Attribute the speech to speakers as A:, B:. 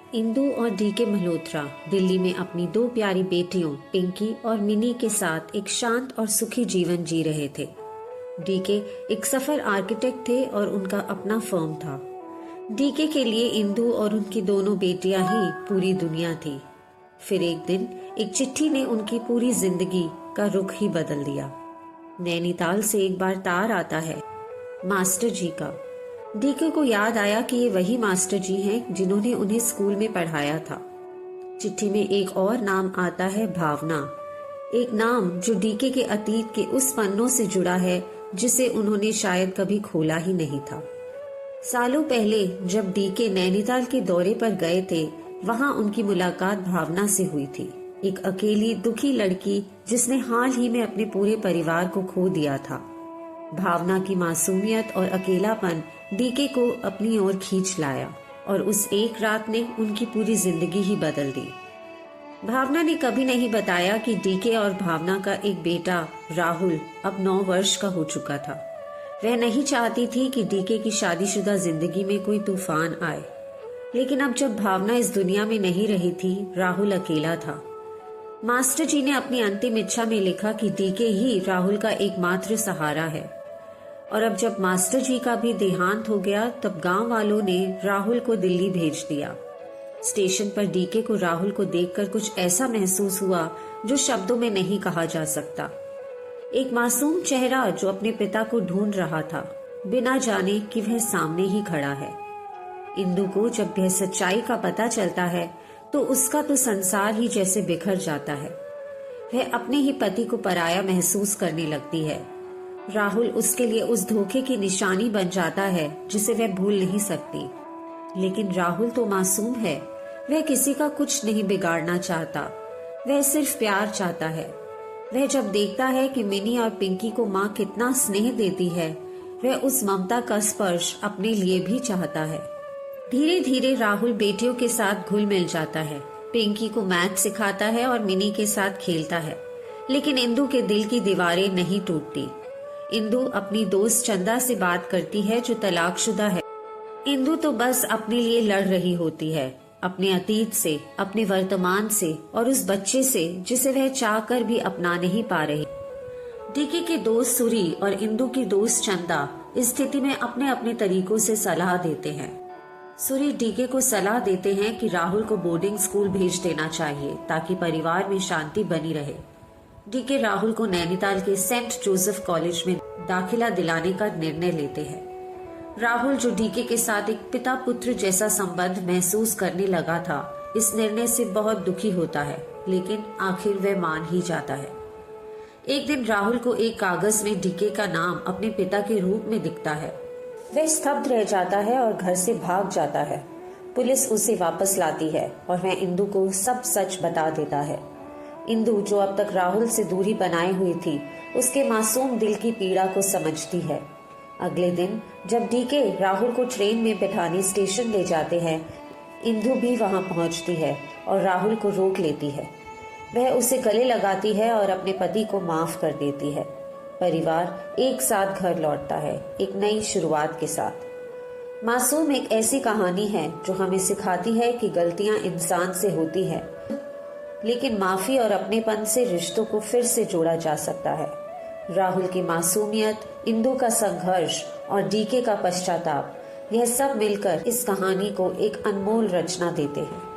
A: इंदु और डीके मल्होत्रा दिल्ली में अपनी दो प्यारी बेटियों पिंकी और मिनी के साथ एक शांत और सुखी जीवन जी रहे थे। डीके एक सफल आर्किटेक्ट थे और उनका अपना फर्म था। डीके के लिए इंदु और उनकी दोनों बेटियां ही पूरी दुनिया थी। फिर एक दिन एक चिट्ठी ने उनकी पूरी जिंदगी का रुख ही बदल दिया। नैनीताल से एक बार तार आता है मास्टर जी का। डीके को याद आया कि ये वही मास्टर जी हैं जिन्होंने उन्हें स्कूल में पढ़ाया था। चिट्ठी में एक और नाम आता है भावना, एक नाम जो डीके के अतीत के उस पन्नों से जुड़ा है जिसे उन्होंने शायद कभी खोला ही नहीं था। सालों पहले जब डीके नैनीताल के दौरे पर गए थे, वहां उनकी मुलाकात भावना से हुई थी, एक अकेली दुखी लड़की जिसने हाल ही में अपने पूरे परिवार को खो दिया था। भावना की मासूमियत और अकेलापन डीके को अपनी ओर खींच लाया और उस एक रात ने उनकी पूरी जिंदगी ही बदल दी। भावना ने कभी नहीं बताया कि डीके और भावना का एक बेटा राहुल अब 9 वर्ष का हो चुका था। वह नहीं चाहती थी कि डीके की शादीशुदा जिंदगी में कोई तूफान आए, लेकिन अब जब भावना इस दुनिया में नहीं रही थी, राहुल अकेला था। मास्टर जी ने अपनी अंतिम इच्छा में लिखा कि डीके ही राहुल का एकमात्र सहारा है। और अब जब मास्टर जी का भी देहांत हो गया, तब गांव वालों ने राहुल को दिल्ली भेज दिया। स्टेशन पर डीके को राहुल को देखकर कुछ ऐसा महसूस हुआ जो शब्दों में नहीं कहा जा सकता। एक मासूम चेहरा जो अपने पिता को ढूंढ रहा था, बिना जाने कि वह सामने ही खड़ा है। इंदु को जब यह सच्चाई का पता चलता है तो उसका तो संसार ही जैसे बिखर जाता है। वह अपने ही पति को पराया महसूस करने लगती है। राहुल उसके लिए उस धोखे की निशानी बन जाता है जिसे वह भूल नहीं सकती। लेकिन राहुल तो मासूम है, वह किसी का कुछ नहीं बिगाड़ना चाहता, वह सिर्फ प्यार चाहता है। वह जब देखता है कि मिनी और पिंकी को माँ कितना स्नेह देती है, वह उस ममता का स्पर्श अपने लिए भी चाहता है। धीरे धीरे राहुल बेटियों के साथ घुल मिल जाता है, पिंकी को मैथ सिखाता है और मिनी के साथ खेलता है। लेकिन इंदु के दिल की दीवारें नहीं टूटती। इंदु अपनी दोस्त चंदा से बात करती है जो तलाकशुदा है। इंदु तो बस अपने लिए लड़ रही होती है, अपने अतीत से, अपने वर्तमान से और उस बच्चे से जिसे वह चाहकर भी अपना नहीं पा रही। डीके के दोस्त सूरी और इंदु की दोस्त चंदा इस स्थिति में अपने अपने तरीकों से सलाह देते हैं। सूरी डीके को सलाह देते हैं कि राहुल को बोर्डिंग स्कूल भेज देना चाहिए ताकि परिवार में शांति बनी रहे। डीके राहुल को नैनीताल के सेंट जोसेफ कॉलेज में दाखिला दिलाने का निर्णय लेते हैं। राहुल जो डीके के साथ एक पिता पुत्र जैसा संबंध महसूस करने लगा था, इस निर्णय से बहुत दुखी होता है, लेकिन आखिर वह मान ही जाता है। एक दिन राहुल को एक कागज में डीके का नाम अपने पिता के रूप में दिखता है। वह स्तब्ध रह जाता है और घर से भाग जाता है। पुलिस उसे वापस लाती है और वह इंदु को सब सच बता देता है। इंदु जो अब तक राहुल से दूरी बनाए हुई थी, उसके मासूम दिल की पीड़ा को समझती है। अगले दिन जब डीके राहुल को ट्रेन में बिठाने स्टेशन ले जाते हैं, इंदु भी वहां पहुंचती है और राहुल को रोक लेती है। वह उसे गले लगाती है और अपने पति को माफ कर देती है। परिवार एक साथ घर लौटता है, एक नई शुरुआत के साथ। मासूम एक ऐसी कहानी है जो हमें सिखाती है कि गलतियां इंसान से होती है, लेकिन माफी और अपनेपन से रिश्तों को फिर से जोड़ा जा सकता है। राहुल की मासूमियत, इंदु का संघर्ष और डीके का पश्चाताप, यह सब मिलकर इस कहानी को एक अनमोल रचना देते हैं।